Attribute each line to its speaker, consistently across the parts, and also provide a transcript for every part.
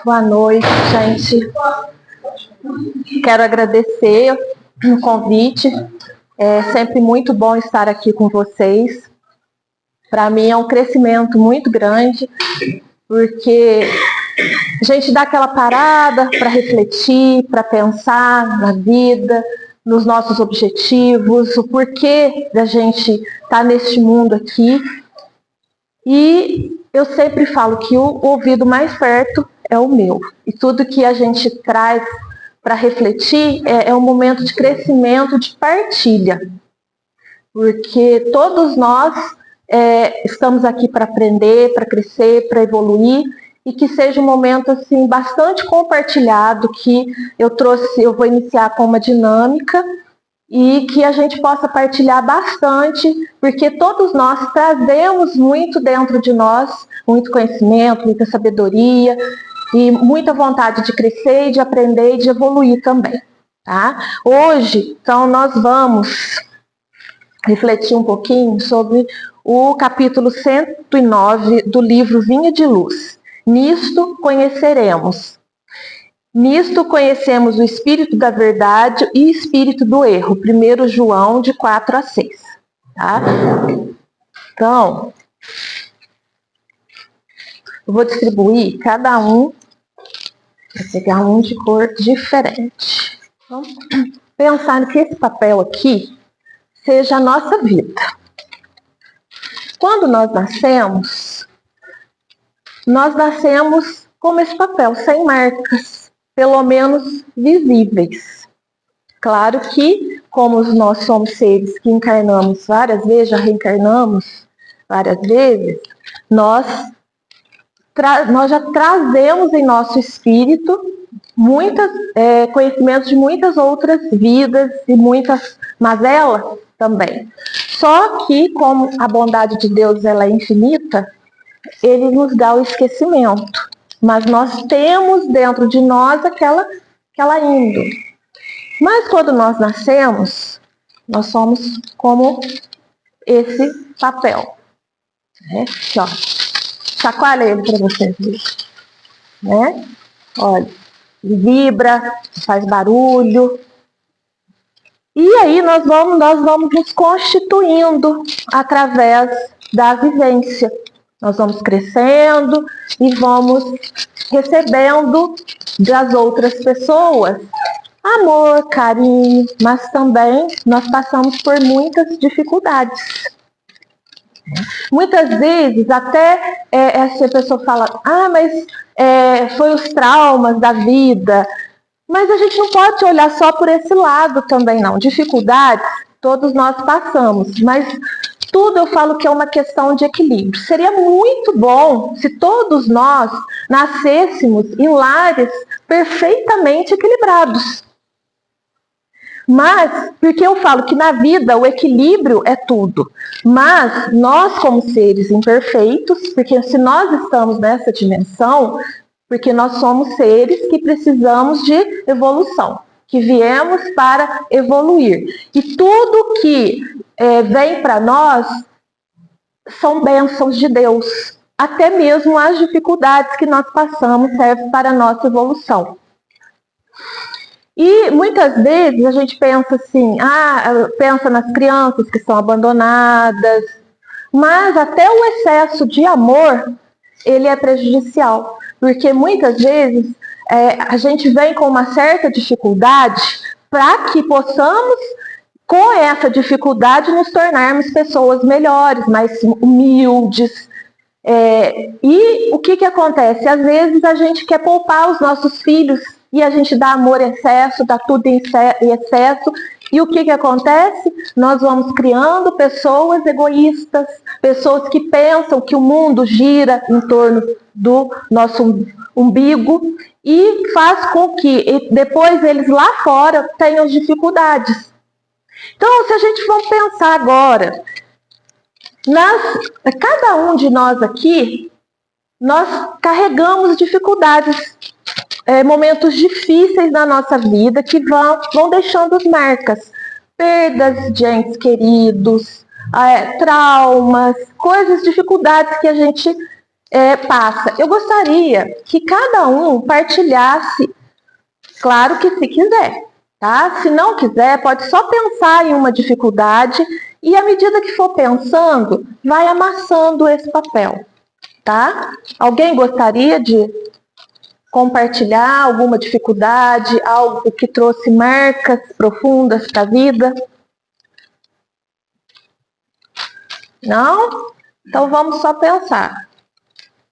Speaker 1: Boa noite, gente. Quero agradecer o convite. É sempre muito bom estar aqui com vocês. Para mim é um crescimento muito grande, porque a gente dá aquela parada para refletir, para pensar na vida, nos nossos objetivos, o porquê da gente estar neste mundo aqui. E eu sempre falo que o ouvido mais perto é o meu. E tudo que a gente traz para refletir é um momento de crescimento, de partilha. Porque todos nós estamos aqui para aprender, para crescer, para evoluir, e que seja um momento assim bastante compartilhado, que eu vou iniciar com uma dinâmica e que a gente possa partilhar bastante, porque todos nós trazemos muito dentro de nós, muito conhecimento, muita sabedoria e muita vontade de crescer, de aprender e de evoluir também, tá? Hoje, então, nós vamos refletir um pouquinho sobre o capítulo 109 do livro Vinha de Luz. Nisto conhecemos o espírito da verdade e espírito do erro. 1 João, de 4 a 6. Tá? Então, eu vou distribuir cada um, vou pegar um de cor diferente. Então, pensar que esse papel aqui seja a nossa vida. Quando nós nascemos como esse papel, sem marcas, pelo menos visíveis. Claro que, como nós somos seres que encarnamos várias vezes, já reencarnamos várias vezes, nós já trazemos em nosso espírito conhecimentos de muitas outras vidas e muitas mazelas também. Só que, como a bondade de Deus ela é infinita, Ele nos dá o esquecimento. Mas nós temos dentro de nós aquela índole. Mas quando nós nascemos, nós somos como esse papel. Aqui, ó. Chacoalha ele para vocês verem. Né? Olha, vibra, faz barulho. E aí nós vamos nos constituindo através da vivência. Nós vamos crescendo e vamos recebendo das outras pessoas amor, carinho, mas também nós passamos por muitas dificuldades. Muitas vezes até essa pessoa fala, mas foi os traumas da vida. Mas a gente não pode olhar só por esse lado também não. Dificuldades, todos nós passamos, mas tudo eu falo que é uma questão de equilíbrio. Seria muito bom se todos nós nascêssemos em lares perfeitamente equilibrados. Mas, porque eu falo que na vida o equilíbrio é tudo. Mas nós como seres imperfeitos, porque se nós estamos nessa dimensão, porque nós somos seres que precisamos de evolução, que viemos para evoluir. E tudo que vem para nós são bênçãos de Deus. Até mesmo as dificuldades que nós passamos servem para a nossa evolução. E muitas vezes a gente pensa assim, pensa nas crianças que são abandonadas, mas até o excesso de amor, ele é prejudicial. Porque muitas vezes a gente vem com uma certa dificuldade para que possamos, com essa dificuldade, nos tornarmos pessoas melhores, mais humildes. E o que acontece? Às vezes a gente quer poupar os nossos filhos e a gente dá amor em excesso, dá tudo em excesso. E o que acontece? Nós vamos criando pessoas egoístas, pessoas que pensam que o mundo gira em torno do nosso umbigo e faz com que depois eles lá fora tenham dificuldades. Então, se a gente for pensar agora, cada um de nós aqui, nós carregamos dificuldades, momentos difíceis na nossa vida que vão deixando as marcas, perdas de entes queridos, traumas, coisas, dificuldades que a gente passa. Eu gostaria que cada um partilhasse, claro que se quiser, tá? Se não quiser, pode só pensar em uma dificuldade e, à medida que for pensando, vai amassando esse papel, tá? Alguém gostaria de compartilhar alguma dificuldade, algo que trouxe marcas profundas para a vida? Não? Então vamos só pensar.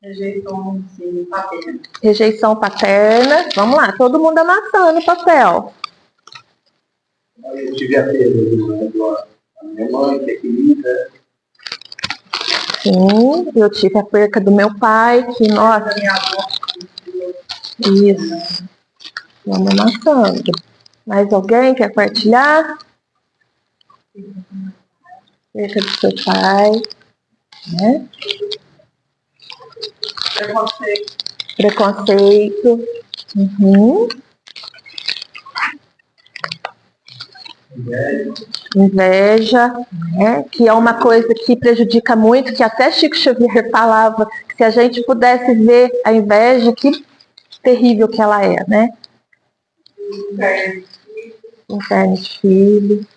Speaker 2: Rejeição paterna.
Speaker 1: Rejeição paterna. Vamos lá, todo mundo amassando o papel.
Speaker 3: Eu tive a perda da minha mãe, que é querida.
Speaker 1: Sim, eu tive a perca do meu pai, que, nossa...
Speaker 2: Minha avó.
Speaker 1: Isso. Vamos amassando. Mais alguém quer partilhar? Perca do seu pai. Né?
Speaker 2: Preconceito.
Speaker 1: Preconceito. Uhum. Inveja, né? Que é uma coisa que prejudica muito, que até Chico Xavier falava que se a gente pudesse ver a inveja, que terrível que ela é, né? Inferno de filho.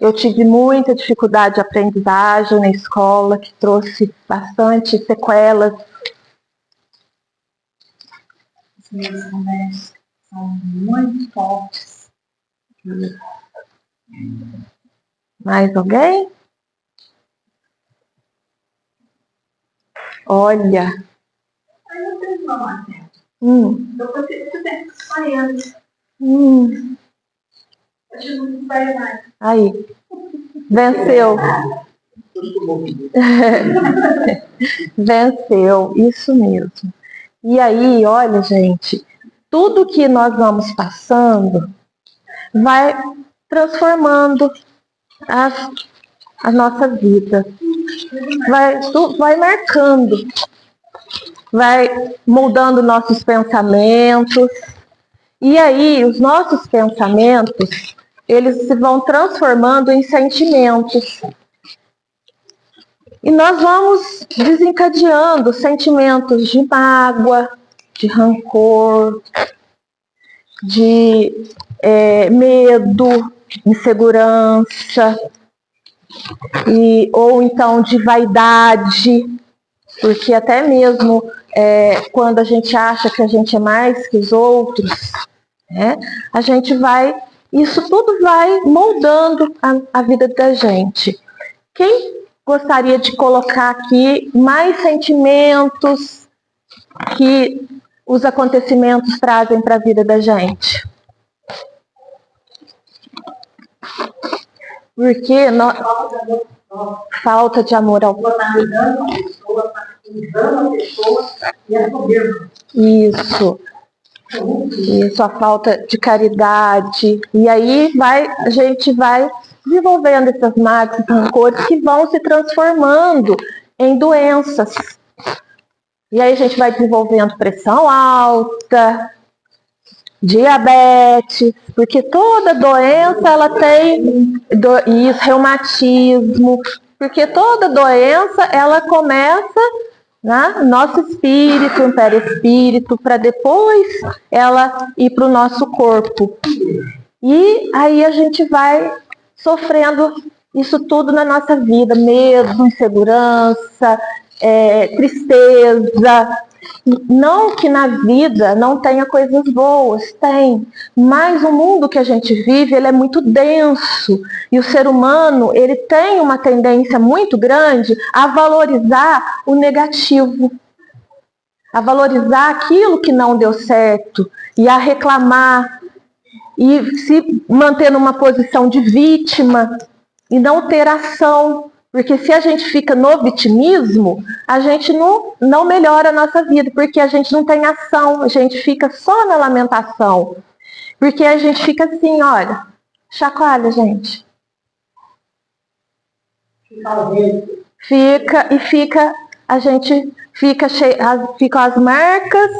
Speaker 1: Eu tive muita dificuldade de aprendizagem na escola, que trouxe bastante sequelas.
Speaker 2: Os meus remédios são muito fortes.
Speaker 1: Mais alguém? Olha.
Speaker 2: Aí eu tenho uma matéria. Eu passei muito tempo sonhando. Acho muito vai mais.
Speaker 1: Aí. Venceu. Venceu, isso mesmo. E aí, olha, gente, tudo que nós vamos passando vai transformando a nossa vida. Vai marcando, vai moldando nossos pensamentos. E aí, os nossos pensamentos, eles se vão transformando em sentimentos. E nós vamos desencadeando sentimentos de mágoa, de rancor, de medo, insegurança, ou então de vaidade, porque até mesmo quando a gente acha que a gente é mais que os outros, né, isso tudo vai moldando a vida da gente. Quem gostaria de colocar aqui mais sentimentos que os acontecimentos trazem para a vida da gente? Porque falta de amor ao
Speaker 2: Banalizando a pessoa e a soberba.
Speaker 1: Isso, a falta de caridade. E aí a gente vai desenvolvendo essas mágoas e rancores que vão se transformando em doenças. E aí a gente vai desenvolvendo pressão alta, diabetes, porque toda doença ela tem isso, reumatismo, porque toda doença ela começa no nosso espírito, no perispírito, para depois ela ir para o nosso corpo. E aí a gente vai sofrendo isso tudo na nossa vida, medo, insegurança, tristeza. Não que na vida não tenha coisas boas, tem, mas o mundo que a gente vive, ele é muito denso, e o ser humano, ele tem uma tendência muito grande a valorizar o negativo, a valorizar aquilo que não deu certo, e a reclamar, e se manter numa posição de vítima, e não ter ação. Porque se a gente fica no vitimismo, a gente não melhora a nossa vida, porque a gente não tem ação, a gente fica só na lamentação. Porque a gente fica assim, olha, chacoalha, gente. Ficam as marcas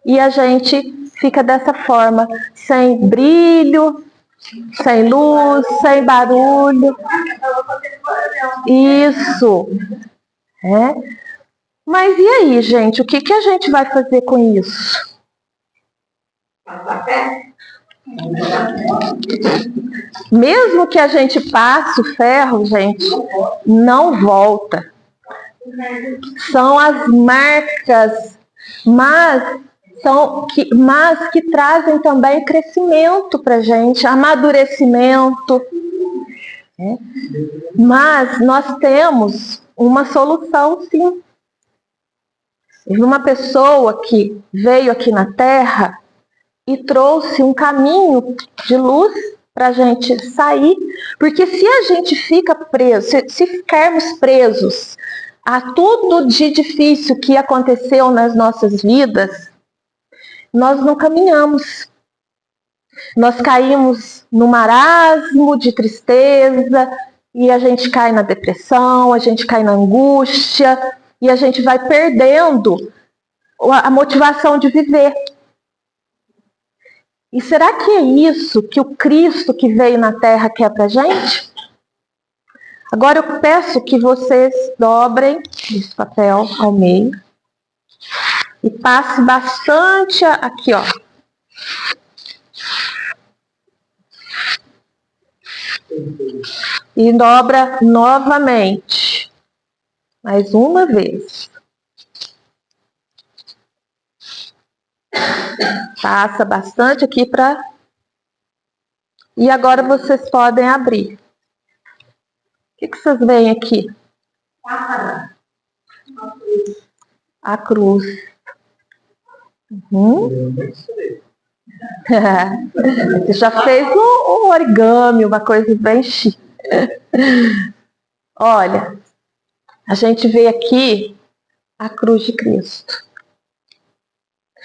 Speaker 1: e a gente fica dessa forma, sem brilho, Sem luz, sem barulho. Isso. Mas e aí, gente? O que a gente vai fazer com isso? Mesmo que a gente passe o ferro, gente, não volta. São as marcas, mas que trazem também crescimento para a gente, amadurecimento. Mas nós temos uma solução, sim. Uma pessoa que veio aqui na Terra e trouxe um caminho de luz para a gente sair, porque se a gente fica preso, se ficarmos presos a tudo de difícil que aconteceu nas nossas vidas, nós não caminhamos. Nós caímos no marasmo de tristeza e a gente cai na depressão, a gente cai na angústia e a gente vai perdendo a motivação de viver. E será que é isso que o Cristo que veio na Terra quer pra gente? Agora eu peço que vocês dobrem esse papel ao meio e passe bastante aqui, ó. E dobra novamente. Mais uma vez. Passa bastante aqui para... E agora vocês podem abrir. O que vocês veem aqui? A cruz. Você já fez um origami, uma coisa bem chique. Olha, a gente vê aqui a cruz de Cristo.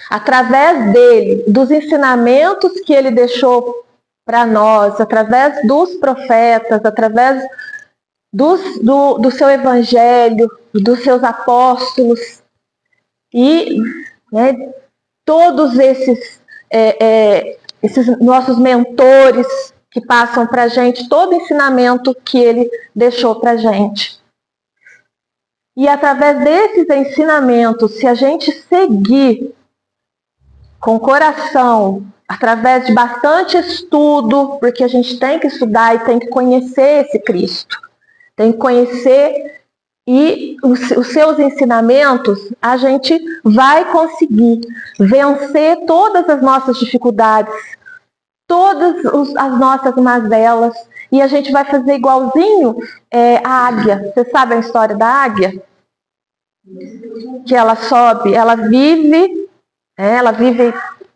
Speaker 1: Através dele, dos ensinamentos que ele deixou para nós, através dos profetas, através do seu evangelho, dos seus apóstolos e todos esses nossos mentores que passam para a gente todo o ensinamento que ele deixou para a gente. E através desses ensinamentos, se a gente seguir com o coração, através de bastante estudo, porque a gente tem que estudar e tem que conhecer esse Cristo. Tem que conhecer e os seus ensinamentos, a gente vai conseguir vencer todas as nossas dificuldades, todas as nossas mazelas, e a gente vai fazer igualzinho a águia. Você sabe a história da águia? Que ela sobe, ela vive,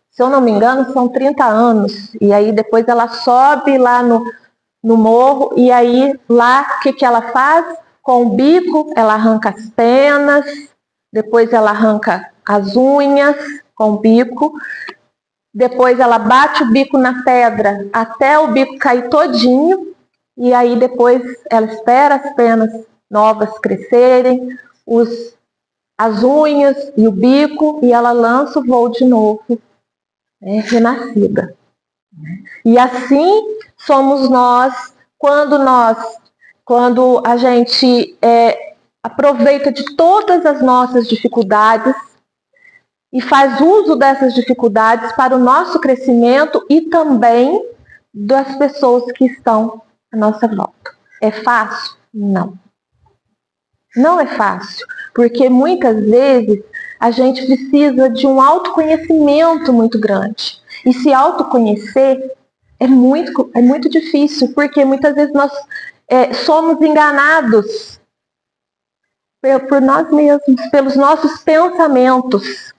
Speaker 1: se eu não me engano, são 30 anos, e aí depois ela sobe lá no morro, e aí lá o que ela faz? Com o bico ela arranca as penas, depois ela arranca as unhas com o bico, depois ela bate o bico na pedra até o bico cair todinho, e aí depois ela espera as penas novas crescerem, as unhas e o bico, e ela lança o voo de novo, renascida. E assim somos nós, quando a gente aproveita de todas as nossas dificuldades e faz uso dessas dificuldades para o nosso crescimento e também das pessoas que estão à nossa volta. É fácil? Não. Não é fácil, porque muitas vezes a gente precisa de um autoconhecimento muito grande. E se autoconhecer é muito difícil, porque muitas vezes nós somos enganados por nós mesmos, pelos nossos pensamentos.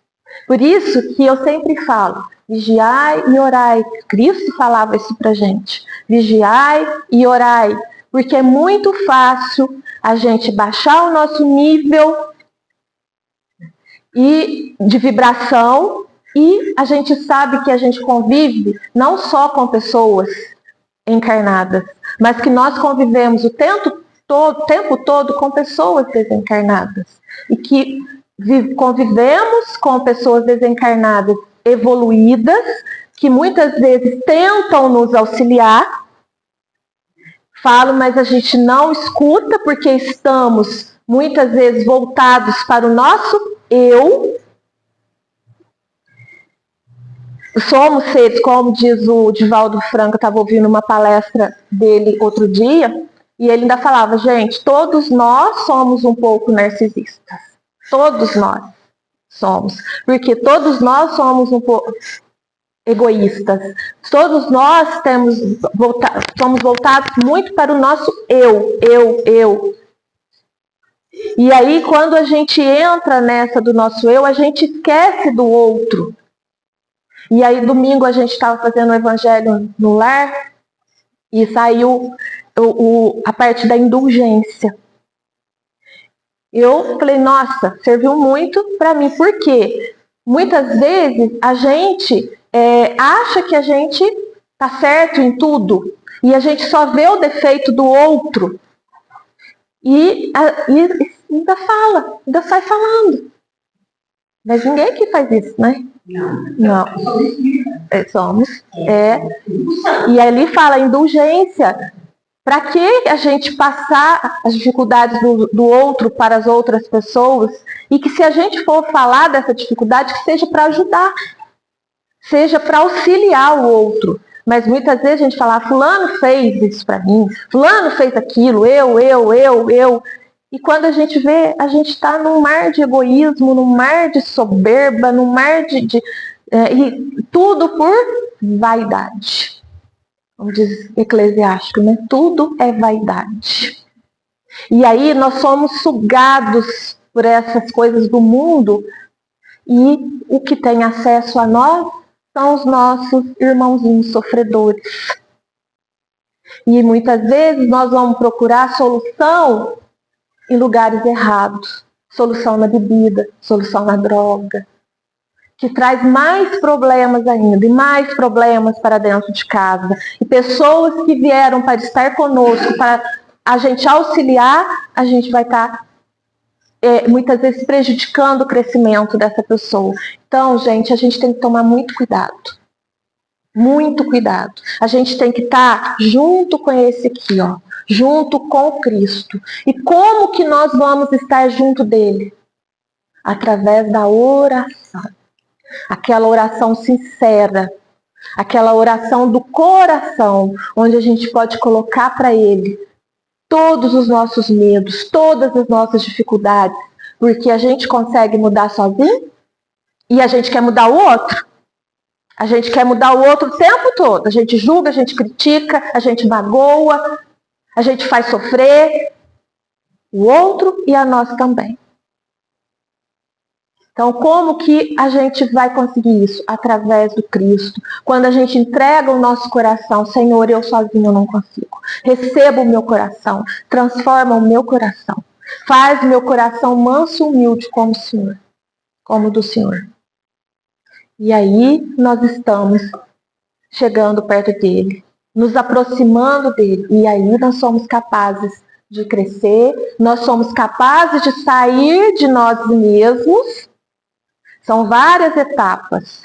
Speaker 1: Por isso que eu sempre falo, vigiai e orai. Cristo falava isso pra gente. Vigiai e orai, porque é muito fácil a gente baixar o nosso nível de vibração, e a gente sabe que a gente convive não só com pessoas encarnadas, mas que nós convivemos o tempo todo com pessoas desencarnadas. E que convivemos com pessoas desencarnadas evoluídas, que muitas vezes tentam nos auxiliar. Falo, mas a gente não escuta porque estamos muitas vezes voltados para o nosso eu. Somos seres, como diz o Divaldo Franco, eu estava ouvindo uma palestra dele outro dia, e ele ainda falava, gente, todos nós somos um pouco narcisistas. Todos nós somos. Porque todos nós somos um pouco egoístas. Todos nós somos voltados muito para o nosso eu. E aí, quando a gente entra nessa do nosso eu, a gente esquece do outro. E aí, domingo, a gente estava fazendo o evangelho no lar e saiu a parte da indulgência. Eu falei, nossa, serviu muito para mim. Por quê? Muitas vezes a gente acha que a gente está certo em tudo e a gente só vê o defeito do outro. E ainda sai falando. Mas ninguém aqui faz isso, né? Não. Somos. E ali fala indulgência. Para que a gente passar as dificuldades do outro para as outras pessoas? E que se a gente for falar dessa dificuldade, que seja para ajudar. Seja para auxiliar o outro. Mas muitas vezes a gente fala, fulano fez isso para mim, fulano fez aquilo, eu. E quando a gente vê, a gente está num mar de egoísmo, num mar de soberba, num mar e tudo por vaidade. Como diz Eclesiástico, né? Tudo é vaidade. E aí nós somos sugados por essas coisas do mundo e o que tem acesso a nós são os nossos irmãozinhos sofredores. E muitas vezes nós vamos procurar solução em lugares errados. Solução na bebida, solução na droga, que traz mais problemas ainda, e mais problemas para dentro de casa. E pessoas que vieram para estar conosco, para a gente auxiliar, a gente vai estar muitas vezes prejudicando o crescimento dessa pessoa. Então, gente, a gente tem que tomar muito cuidado. Muito cuidado. A gente tem que estar junto com esse aqui, ó, junto com Cristo. E como que nós vamos estar junto dele? Através da oração. Aquela oração sincera, aquela oração do coração, onde a gente pode colocar para ele todos os nossos medos, todas as nossas dificuldades, porque a gente consegue mudar sozinho e a gente quer mudar o outro. A gente quer mudar o outro o tempo todo. A gente julga, a gente critica, a gente magoa, a gente faz sofrer o outro e a nós também. Então, como que a gente vai conseguir isso? Através do Cristo. Quando a gente entrega o nosso coração, Senhor, eu sozinho não consigo. Receba o meu coração, transforma o meu coração. Faz o meu coração manso e humilde como o Senhor, como o do Senhor. E aí nós estamos chegando perto dele, nos aproximando dele. E aí nós somos capazes de crescer, nós somos capazes de sair de nós mesmos. São várias etapas.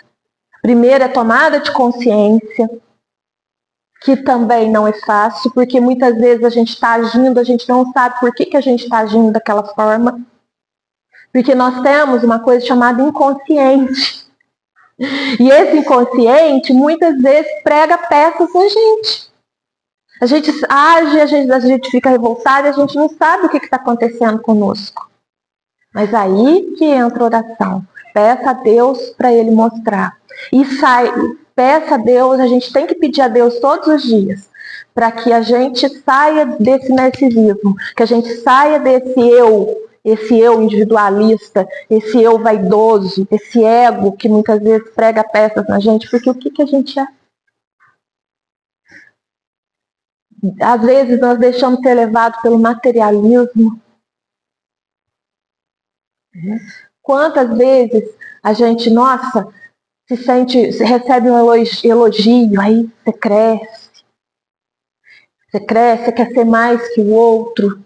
Speaker 1: A primeira é a tomada de consciência, que também não é fácil, porque muitas vezes a gente está agindo, a gente não sabe por que a gente está agindo daquela forma. Porque nós temos uma coisa chamada inconsciente. E esse inconsciente, muitas vezes, prega peças na gente. A gente age, a gente fica revoltado e a gente não sabe o que está acontecendo conosco. Mas aí que entra a oração. Peça a Deus para Ele mostrar. E peça a Deus, a gente tem que pedir a Deus todos os dias, para que a gente saia desse narcisismo, que a gente saia esse eu individualista, esse eu vaidoso, esse ego que muitas vezes prega peças na gente, porque o que a gente é? Às vezes nós deixamos ser levados pelo materialismo. Quantas vezes a gente, nossa, recebe um elogio, aí você cresce, você quer ser mais que o outro.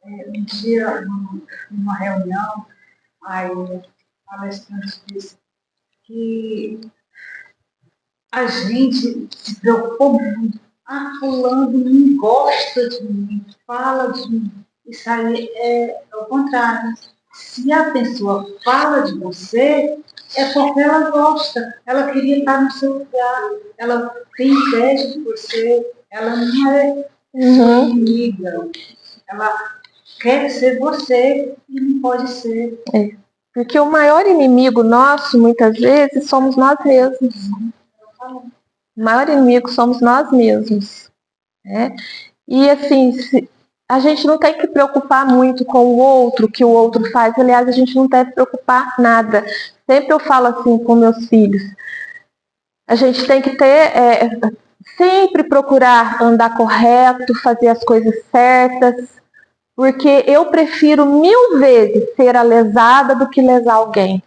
Speaker 2: Um dia, numa reunião, aí o palestrante disse que a gente se preocupa muito. Ah, fulano não gosta de mim, fala de mim. Isso aí é o contrário. Se a pessoa fala de você, é porque ela gosta, ela queria estar no seu lugar, ela tem inveja de você, ela não é sua inimiga, ela quer ser você e não pode ser.
Speaker 1: Porque o maior inimigo nosso, muitas vezes, somos nós mesmos. O maior inimigo somos nós mesmos. Né? E assim, a gente não tem que preocupar muito com o outro, o que o outro faz. Aliás, a gente não deve preocupar nada. Sempre eu falo assim com meus filhos. A gente tem que ter, sempre procurar andar correto, fazer as coisas certas, porque eu prefiro 1000 vezes ser a lesada do que lesar alguém.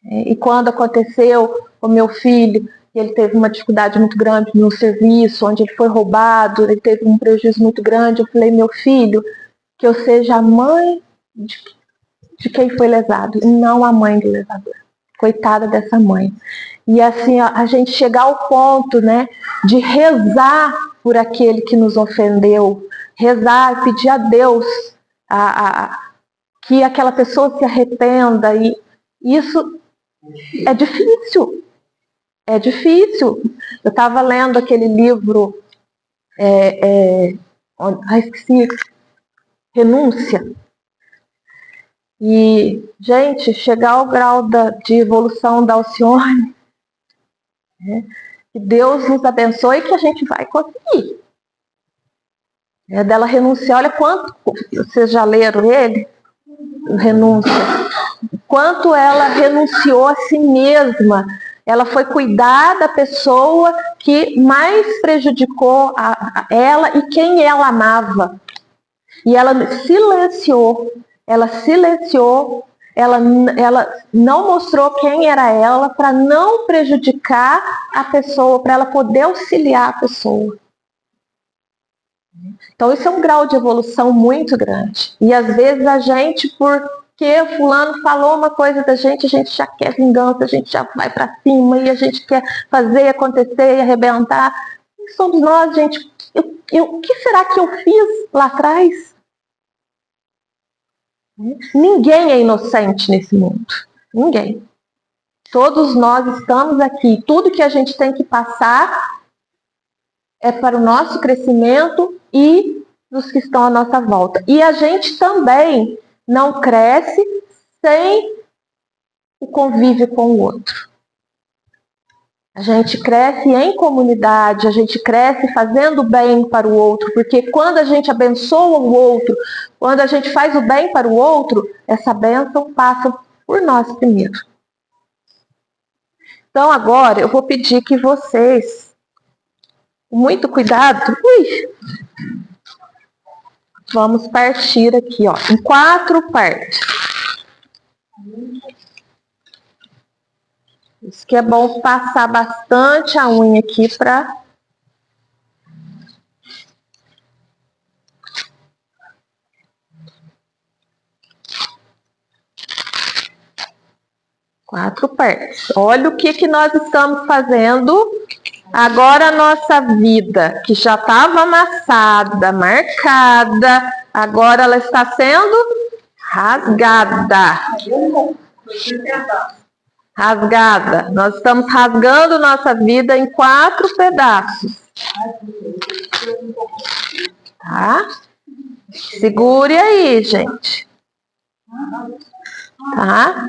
Speaker 1: E quando aconteceu com o meu filho, ele teve uma dificuldade muito grande no serviço, onde ele foi roubado, ele teve um prejuízo muito grande, eu falei, meu filho, que eu seja a mãe de quem foi lesado, e não a mãe do lesador. Coitada dessa mãe. E assim, a gente chegar ao ponto, né, de rezar por aquele que nos ofendeu, rezar, pedir a Deus que aquela pessoa se arrependa, e isso é difícil. É difícil. Eu estava lendo aquele livro, esqueci, Renúncia. E, gente, chegar ao grau de evolução da Alcione, né, que Deus nos abençoe e que a gente vai conseguir. Dela renunciar, olha quanto, vocês já leram ele? Renúncia. Quanto ela renunciou a si mesma. Ela foi cuidar da pessoa que mais prejudicou ela e quem ela amava. E ela silenciou, ela não mostrou quem era ela para não prejudicar a pessoa, para ela poder auxiliar a pessoa. Então isso é um grau de evolução muito grande. E às vezes a gente, porque fulano falou uma coisa da gente, a gente já quer vingança, a gente já vai para cima e a gente quer fazer acontecer e arrebentar. Quem somos nós, gente? O que será que eu fiz lá atrás? Ninguém é inocente nesse mundo. Ninguém. Todos nós estamos aqui. Tudo que a gente tem que passar é para o nosso crescimento e dos que estão à nossa volta. E a gente também não cresce sem o convívio com o outro. A gente cresce em comunidade, a gente cresce fazendo bem para o outro, porque quando a gente abençoa o outro, quando a gente faz o bem para o outro, essa bênção passa por nós primeiro. Então agora eu vou pedir que vocês, com muito cuidado, vamos partir aqui, ó, em 4 partes. Isso que é bom passar bastante a unha aqui para... Quatro partes. Olha o que nós estamos fazendo. Agora a nossa vida, que já estava amassada, marcada, agora ela está sendo rasgada. Rasgada. Nós estamos rasgando nossa vida em 4 pedaços. Tá? Segure aí, gente. Tá?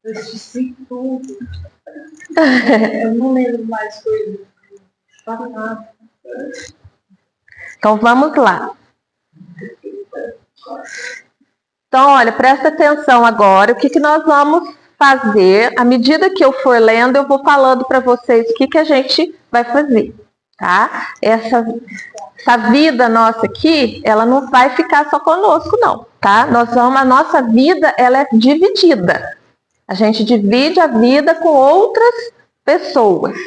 Speaker 2: Eu esqueci tudo. Eu não lembro mais coisas.
Speaker 1: Então vamos lá. Então, olha, presta atenção agora. O que nós vamos fazer? À medida que eu for lendo, eu vou falando para vocês o que a gente vai fazer, tá? Essa vida nossa aqui, ela não vai ficar só conosco, não, tá? A nossa vida, ela é dividida. A gente divide a vida com outras pessoas.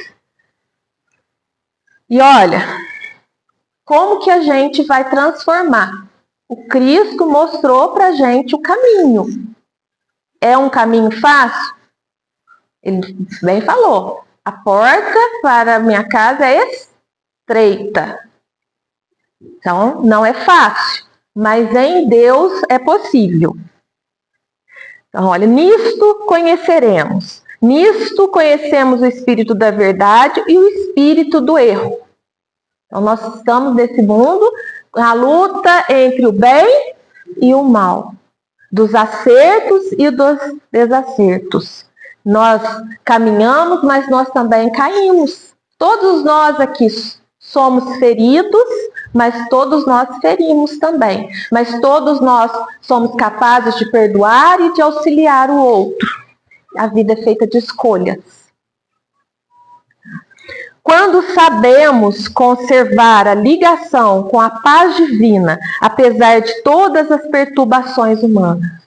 Speaker 1: E olha, Como que a gente vai transformar? O Cristo mostrou para a gente o caminho. É um caminho fácil? Ele bem falou, a porta para a minha casa é estreita. Então, não é fácil, mas em Deus é possível. Então, olha, nisto conheceremos. Nisto conhecemos o espírito da verdade e o espírito do erro. Então, nós estamos nesse mundo, na luta entre o bem e o mal, dos acertos e dos desacertos. Nós caminhamos, mas nós também caímos. Todos nós aqui somos feridos, mas todos nós ferimos também. Mas todos nós somos capazes de perdoar e de auxiliar o outro. A vida é feita de escolhas. Quando sabemos conservar a ligação com a paz divina, apesar de todas as perturbações humanas,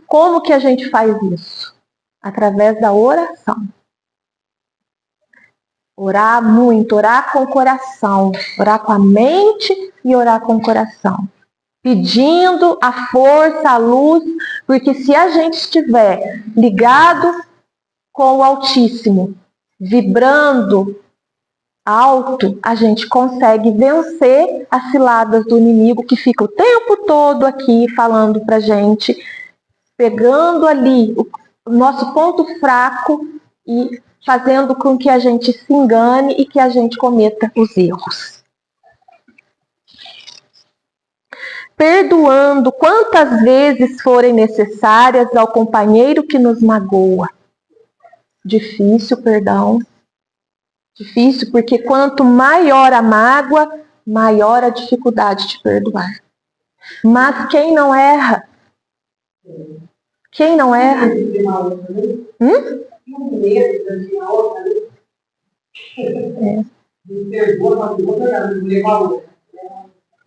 Speaker 1: como que a gente faz isso? Através da oração. Orar muito, orar com o coração, orar com a mente e orar com o coração. Pedindo a força, a luz, porque se a gente estiver ligado com o Altíssimo, vibrando alto, a gente consegue vencer as ciladas do inimigo que fica o tempo todo aqui falando pra gente, pegando ali o nosso ponto fraco e fazendo com que a gente se engane e que a gente cometa os erros. Perdoando quantas vezes forem necessárias ao companheiro que nos magoa. Difícil, perdão. Difícil, porque quanto maior a mágoa, maior a dificuldade de perdoar. Mas quem não erra? Quem não erra?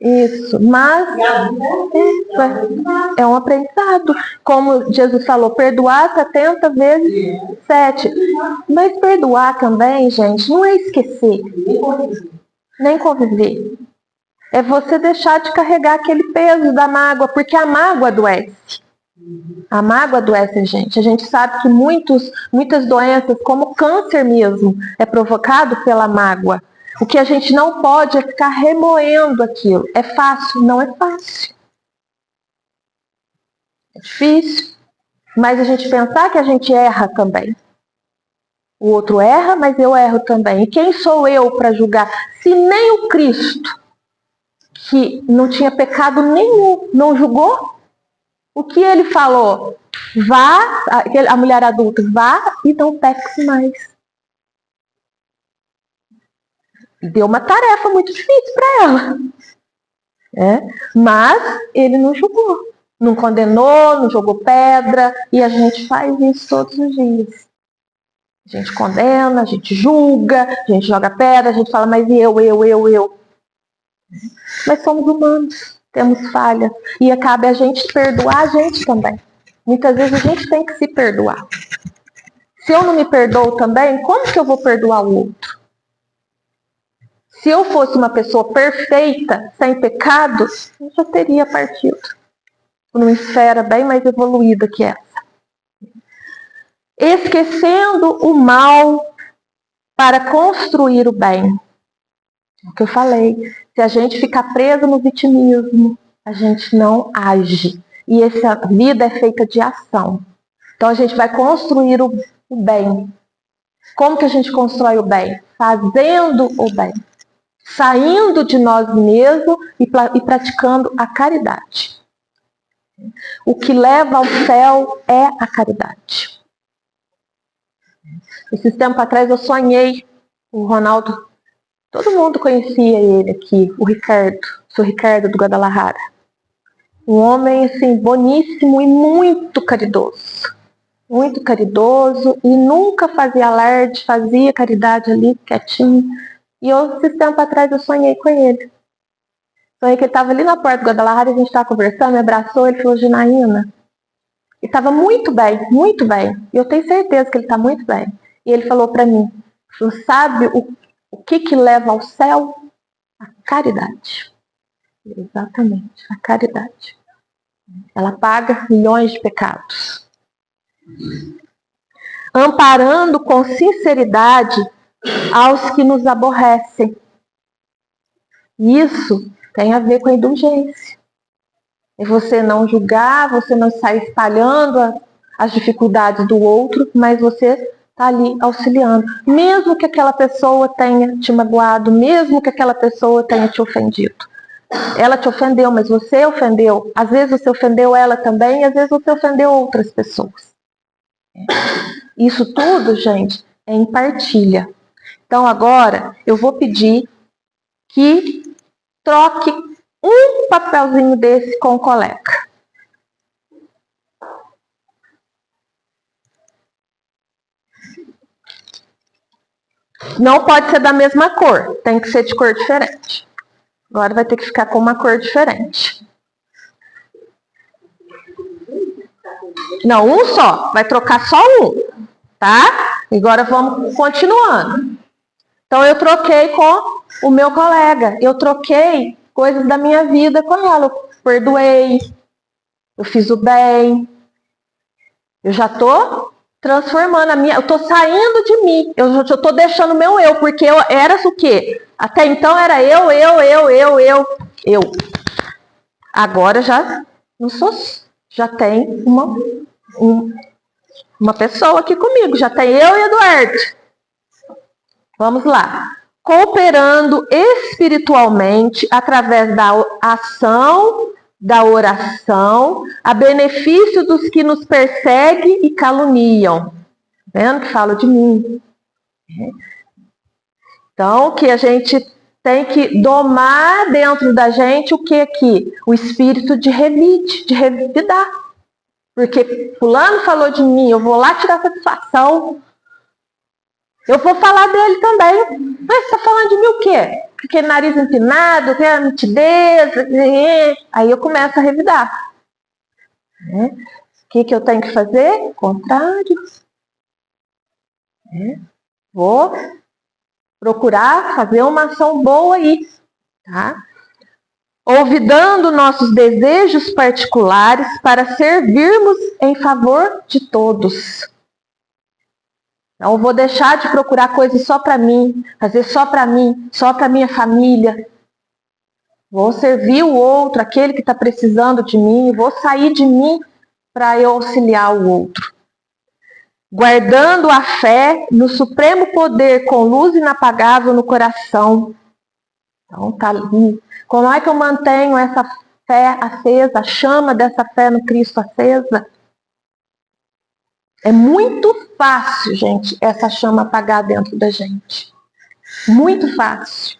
Speaker 1: Isso, mas é um aprendizado. Como Jesus falou, perdoar 70 vezes 7. Mas perdoar também, gente, não é esquecer, nem conviver. É você deixar de carregar aquele peso da mágoa, porque a mágoa adoece. A mágoa adoece, gente. A gente sabe que muitas doenças, como câncer mesmo, é provocado pela mágoa. O que a gente não pode é ficar remoendo aquilo. É fácil? Não é fácil. É difícil. Mas a gente pensar que a gente erra também. O outro erra, mas eu erro também. E quem sou eu para julgar? Se nem o Cristo, que não tinha pecado nenhum, não julgou, o que ele falou? Vá, a mulher adulta, vá e não peque mais. Deu uma tarefa muito difícil para ela. Mas ele não julgou, não condenou, não jogou pedra, e a gente faz isso todos os dias. A gente condena, a gente julga, a gente joga pedra, a gente fala, mas eu. Mas somos humanos, temos falhas, e cabe a gente perdoar a gente também. Muitas vezes a gente tem que se perdoar. Se eu não me perdoo também, como que eu vou perdoar o outro? Se eu fosse uma pessoa perfeita, sem pecados, eu já teria partido numa esfera bem mais evoluída que essa. Esquecendo o mal para construir o bem. É o que eu falei. Se a gente ficar preso no vitimismo, a gente não age. E essa vida é feita de ação. Então a gente vai construir o bem. Como que a gente constrói o bem? Fazendo o bem. Saindo de nós mesmos e praticando a caridade. O que leva ao céu é a caridade. Esses tempos atrás eu sonhei, o Ronaldo, todo mundo conhecia ele aqui, o Ricardo do Guadalajara. Um homem assim, boníssimo e muito caridoso. Muito caridoso e nunca fazia alarde, fazia caridade ali, quietinho. E esses tempos atrás eu sonhei com ele. Sonhei que ele estava ali na porta do Guadalajara, a gente estava conversando, me abraçou, ele falou, Ginaína. Ele estava muito bem, muito bem. E eu tenho certeza que ele está muito bem. E ele falou para mim, sabe o que leva ao céu? A caridade. Exatamente, a caridade. Ela paga milhões de pecados. Amparando com sinceridade aos que nos aborrecem. Isso tem a ver com a indulgência. É você não julgar, você não sair espalhando as dificuldades do outro, mas você está ali auxiliando. Mesmo que aquela pessoa tenha te magoado, mesmo que aquela pessoa tenha te ofendido. Ela te ofendeu, mas você ofendeu. Às vezes você ofendeu ela também, e às vezes você ofendeu outras pessoas. Isso tudo, gente, é em partilha. Então agora eu vou pedir que troque um papelzinho desse com o colega. Não pode ser da mesma cor, tem que ser de cor diferente. Agora vai ter que ficar com uma cor diferente. Não, um só. Vai trocar só um. Tá? Agora vamos continuando. Então eu troquei com o meu colega. Eu troquei coisas da minha vida com ela. Eu perdoei. Eu fiz o bem. Eu já estou transformando a minha... Eu estou saindo de mim. Eu estou deixando o meu eu. Porque eu era o quê? Até então era eu. Agora já não sou... Já tem uma pessoa aqui comigo. Já tem eu e Eduardo. Vamos lá. Cooperando espiritualmente através da ação, da oração, a benefício dos que nos perseguem e caluniam. Vendo que falo de mim. Então, que a gente tem que domar dentro da gente o que aqui? O espírito de revide, de revidar. Porque fulano falou de mim, eu vou lá tirar satisfação. Eu vou falar dele também. Mas você está falando de mim o quê? Porque nariz empinado, que é nitidez. Aí eu começo a revidar. O que eu tenho que fazer? Contrário. Vou procurar fazer uma ação boa aí. Tá? Olvidando nossos desejos particulares para servirmos em favor de todos. Não, eu vou deixar de procurar coisas só para mim, fazer só para mim, só para minha família. Vou servir o outro, aquele que está precisando de mim, vou sair de mim para eu auxiliar o outro. Guardando a fé no supremo poder com luz inapagável no coração. Então tá ali. Como é que eu mantenho essa fé acesa, a chama dessa fé no Cristo acesa? É muito fácil, gente, essa chama apagar dentro da gente. Muito fácil.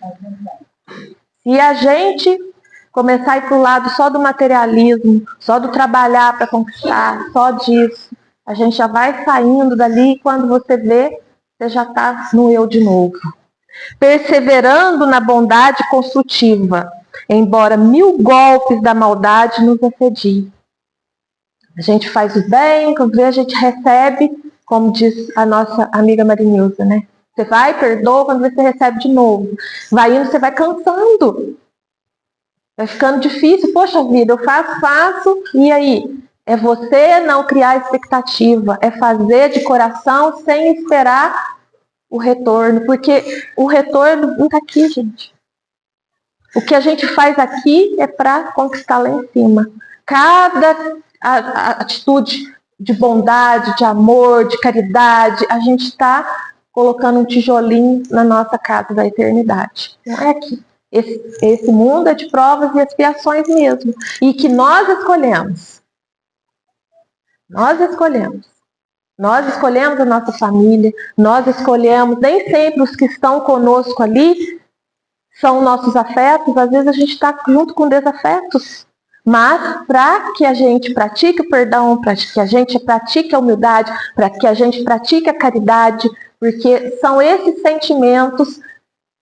Speaker 1: Se a gente começar a ir para o lado só do materialismo, só do trabalhar para conquistar, só disso, a gente já vai saindo dali e quando você vê, você já está no eu de novo. Perseverando na bondade construtiva, embora 1000 golpes da maldade nos assediem. A gente faz o bem, quando vê a gente recebe, como diz a nossa amiga Marinilza, né? Você vai, perdoa, quando você recebe de novo. Vai indo, você vai cansando. Vai ficando difícil. Poxa vida, eu faço, e aí? É você não criar expectativa. É fazer de coração sem esperar o retorno. Porque o retorno não está aqui, gente. O que a gente faz aqui é para conquistar lá em cima. Cada atitude de bondade, de amor, de caridade, a gente está colocando um tijolinho na nossa casa da eternidade. Não é aqui. Esse mundo é de provas e expiações mesmo. E que nós escolhemos. Nós escolhemos. Nós escolhemos a nossa família, nós escolhemos, nem sempre os que estão conosco ali são nossos afetos, às vezes a gente está junto com desafetos. Mas para que a gente pratique o perdão, para que a gente pratique a humildade, para que a gente pratique a caridade, porque são esses sentimentos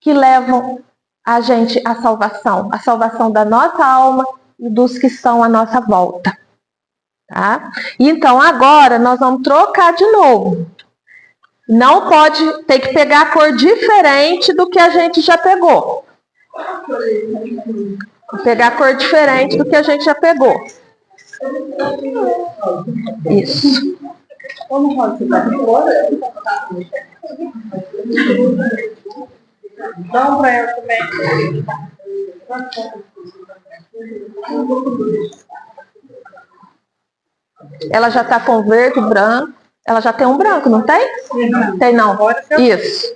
Speaker 1: que levam a gente à salvação da nossa alma e dos que estão à nossa volta. Tá? Então agora nós vamos trocar de novo. Não pode ter que pegar a cor diferente do que a gente já pegou. Vou pegar a cor diferente do que a gente já pegou. Isso.
Speaker 2: Dá um pra ela também.
Speaker 1: Ela já está com verde, branco. Ela já tem um branco, não tem? Tem não. Isso.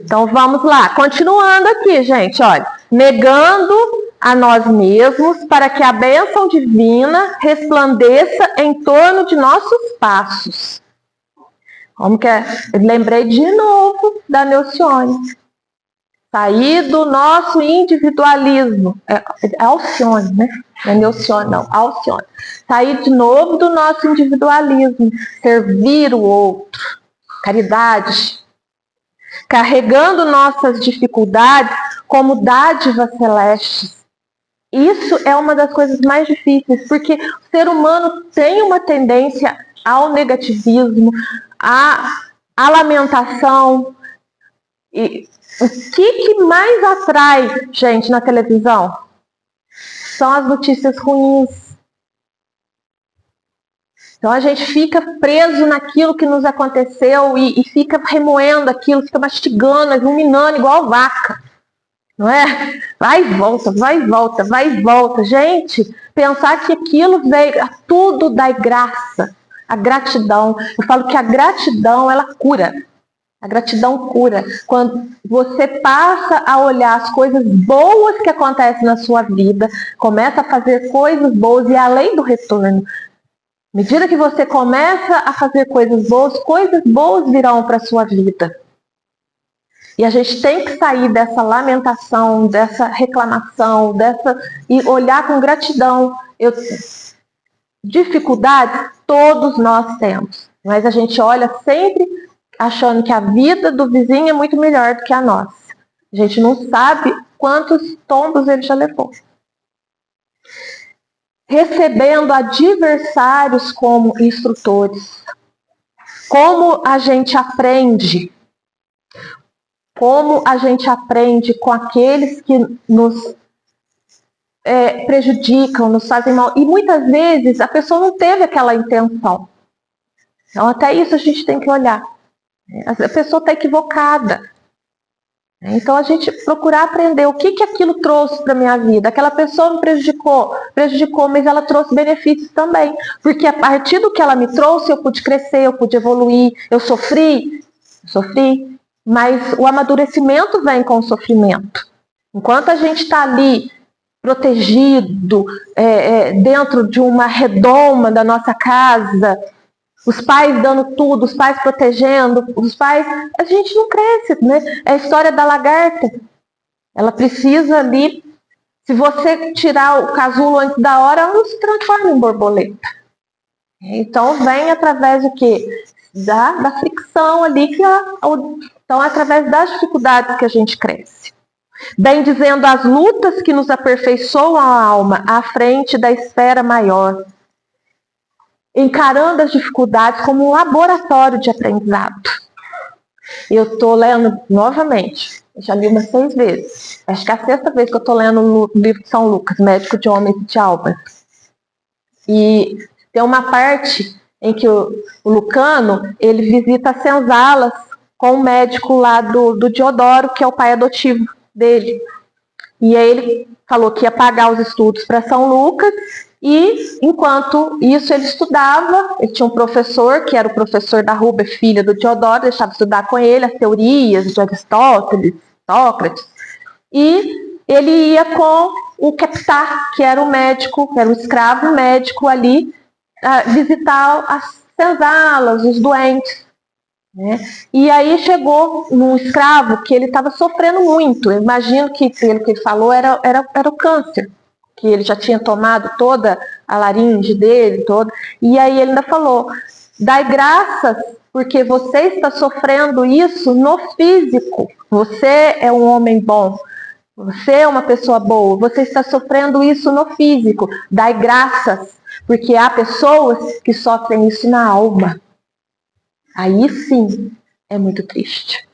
Speaker 1: Então vamos lá. Continuando aqui, gente, olha. Negando a nós mesmos para que a bênção divina resplandeça em torno de nossos passos. Como que é? Eu lembrei de novo da Alcione. Sair do nosso individualismo. É Alcione, né? Não é Alcione, não. Alcione. Sair de novo do nosso individualismo. Servir o outro. Caridade. Carregando nossas dificuldades como dádivas celestes. Isso é uma das coisas mais difíceis, porque o ser humano tem uma tendência ao negativismo, à lamentação. E o que mais atrai gente na televisão? São as notícias ruins. Então a gente fica preso naquilo que nos aconteceu e fica remoendo aquilo, fica mastigando, ruminando igual vaca. Não é? Vai e volta, vai e volta, vai e volta. Gente, pensar que aquilo veio, tudo dá graça. A gratidão. Eu falo que a gratidão, ela cura. A gratidão cura. Quando você passa a olhar as coisas boas que acontecem na sua vida, começa a fazer coisas boas e além do retorno. À medida que você começa a fazer coisas boas virão para a sua vida. E a gente tem que sair dessa lamentação, dessa reclamação, e olhar com gratidão. Dificuldades todos nós temos, mas a gente olha sempre achando que a vida do vizinho é muito melhor do que a nossa. A gente não sabe quantos tombos ele já levou. Recebendo adversários como instrutores. Como a gente aprende? Como a gente aprende com aqueles que nos prejudicam, nos fazem mal. E muitas vezes a pessoa não teve aquela intenção. Então até isso a gente tem que olhar. A pessoa está equivocada. Então a gente procurar aprender o que aquilo trouxe para a minha vida. Aquela pessoa me prejudicou, mas ela trouxe benefícios também. Porque a partir do que ela me trouxe, eu pude crescer, eu pude evoluir, eu sofri, mas o amadurecimento vem com o sofrimento. Enquanto a gente está ali protegido, dentro de uma redoma da nossa casa, os pais dando tudo, os pais protegendo, a gente não cresce, né? É a história da lagarta. Ela precisa ali, se você tirar o casulo antes da hora, ela não se transforma em borboleta. Então vem através do quê? Da fricção ali, então através das dificuldades que a gente cresce. Bem dizendo as lutas que nos aperfeiçoam a alma à frente da esfera maior. Encarando as dificuldades como um laboratório de aprendizado. Eu estou lendo novamente, já li umas 6 vezes. Acho que é a 6ª vez que eu estou lendo o livro de São Lucas, Médico de Homens e de Almas. E tem uma parte em que o Lucano, ele visita as senzalas com o médico lá do Diodoro, que é o pai adotivo dele. E aí ele falou que ia pagar os estudos para São Lucas. E, enquanto isso, ele estudava, ele tinha um professor, que era o professor da Rúbia, filha do Diodoro, deixava estudar com ele as teorias de Aristóteles, Sócrates, e ele ia com o Keptar, que era o médico, que era um escravo médico ali, visitar as senzalas, os doentes. Né? E aí chegou num escravo que ele estava sofrendo muito. Eu imagino que, pelo que ele falou, era o câncer, que ele já tinha tomado toda a laringe dele, e aí ele ainda falou: dai graças, porque você está sofrendo isso no físico. Você é um homem bom, você é uma pessoa boa, você está sofrendo isso no físico. Dai graças, porque há pessoas que sofrem isso na alma. Aí sim é muito triste.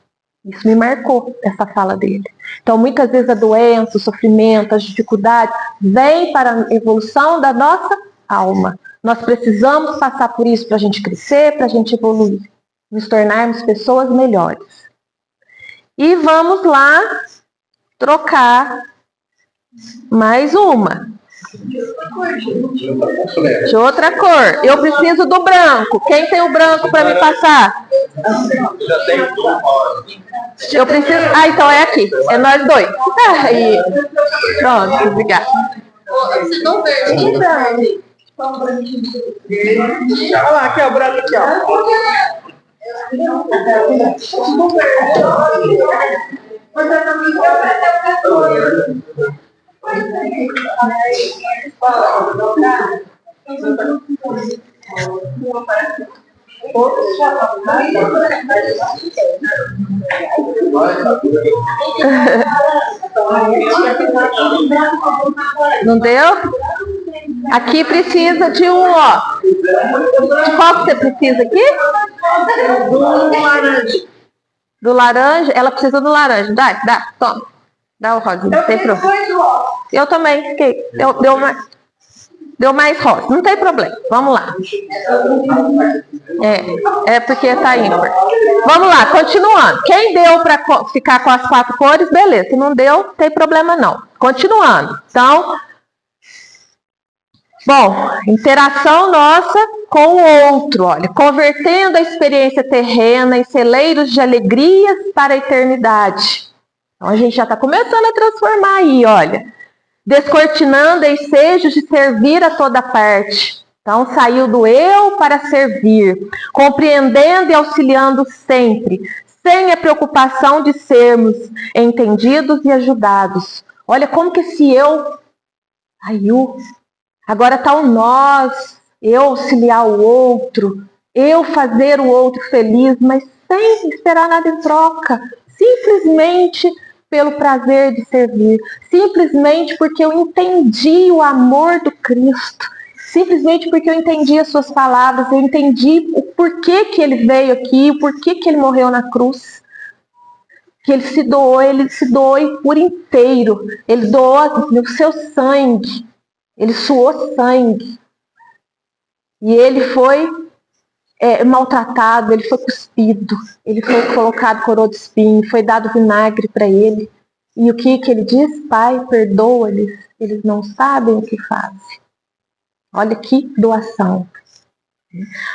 Speaker 1: Isso me marcou, essa fala dele. Então, muitas vezes a doença, o sofrimento, as dificuldades vêm para a evolução da nossa alma. Nós precisamos passar por isso para a gente crescer, para a gente evoluir, nos tornarmos pessoas melhores. E vamos lá trocar mais uma. De outra cor. Eu preciso do branco. Quem tem o branco para me passar?
Speaker 3: Já tem
Speaker 1: Eu preciso. Ah, então é aqui. É nós dois. Aí. Pronto, obrigada.
Speaker 4: Olha lá, aqui, ó, o branco aqui, ó.
Speaker 1: Não deu? Aqui precisa de um, ó. De qual que você precisa aqui?
Speaker 4: Do laranja.
Speaker 1: Do laranja? Ela precisa do laranja. Dá, toma. Dá o rosinha, não tem problema. Eu também fiquei. Deu mais rosa. Não tem problema. Vamos lá. É porque tá ímpar. Vamos lá, continuando. Quem deu para ficar com as 4 cores, beleza. Se não deu, não tem problema não. Continuando. Então, bom, interação nossa com o outro, olha, convertendo a experiência terrena em celeiros de alegrias para a eternidade. Então a gente já está começando a transformar aí, olha, descortinando ensejos de servir a toda parte. Então saiu do eu para servir, compreendendo e auxiliando sempre, sem a preocupação de sermos entendidos e ajudados. Olha como que esse eu saiu. Agora está o nós, eu auxiliar o outro, eu fazer o outro feliz, mas sem esperar nada em troca. Simplesmente pelo prazer de servir. Simplesmente porque eu entendi o amor do Cristo. Simplesmente porque eu entendi as suas palavras, eu entendi o porquê que ele veio aqui, o porquê que ele morreu na cruz. Que ele se doou por inteiro. Ele doou o seu sangue. Ele suou sangue. E ele foi maltratado, ele foi cuspido, ele foi colocado coroa de espinho, foi dado vinagre para ele. E o que ele diz? Pai, perdoa-lhes, eles não sabem o que fazem. Olha que doação.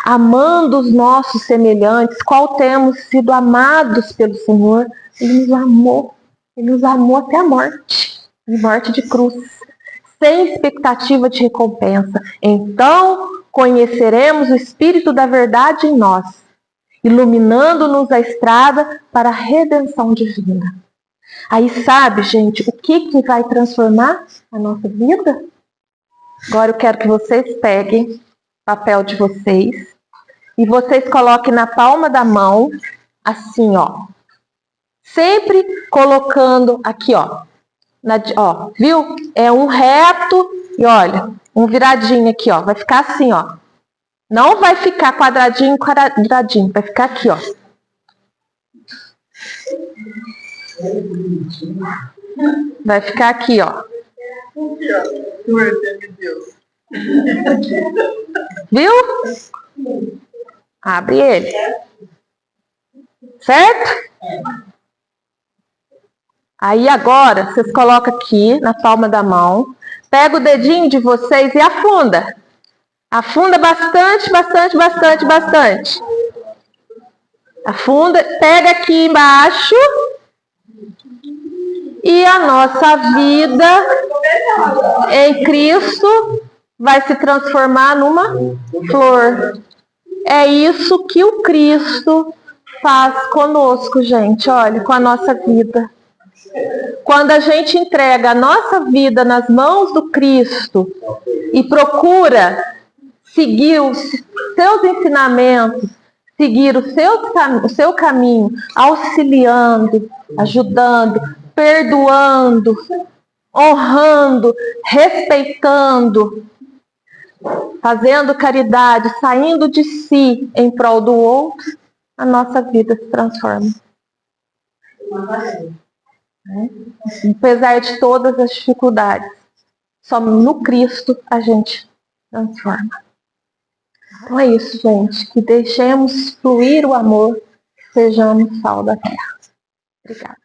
Speaker 1: Amando os nossos semelhantes, qual temos sido amados pelo Senhor, Ele nos amou até a morte de cruz, sem expectativa de recompensa. Então, conheceremos o Espírito da verdade em nós, iluminando-nos a estrada para a redenção divina. Aí sabe, gente, o que vai transformar a nossa vida? Agora eu quero que vocês peguem o papel de vocês e vocês coloquem na palma da mão, assim, ó. Sempre colocando aqui, ó. Viu? É um reto e olha, um viradinho aqui, ó. Vai ficar assim, ó. Não vai ficar quadradinho, vai ficar aqui, ó. Vai ficar aqui, ó. Viu? Abre ele. Certo? Aí agora, vocês colocam aqui na palma da mão. Pega o dedinho de vocês e afunda. Afunda bastante, bastante, bastante, bastante. Afunda, pega aqui embaixo. E a nossa vida em Cristo vai se transformar numa flor. É isso que o Cristo faz conosco, gente. Olha, com a nossa vida. Quando a gente entrega a nossa vida nas mãos do Cristo e procura seguir os seus ensinamentos, seguir o seu caminho, auxiliando, ajudando, perdoando, honrando, respeitando, fazendo caridade, saindo de si em prol do outro, a nossa vida se transforma. Apesar de todas as dificuldades, só no Cristo a gente transforma. Então é isso, gente. Que deixemos fluir o amor, que sejamos sal da terra. Obrigada.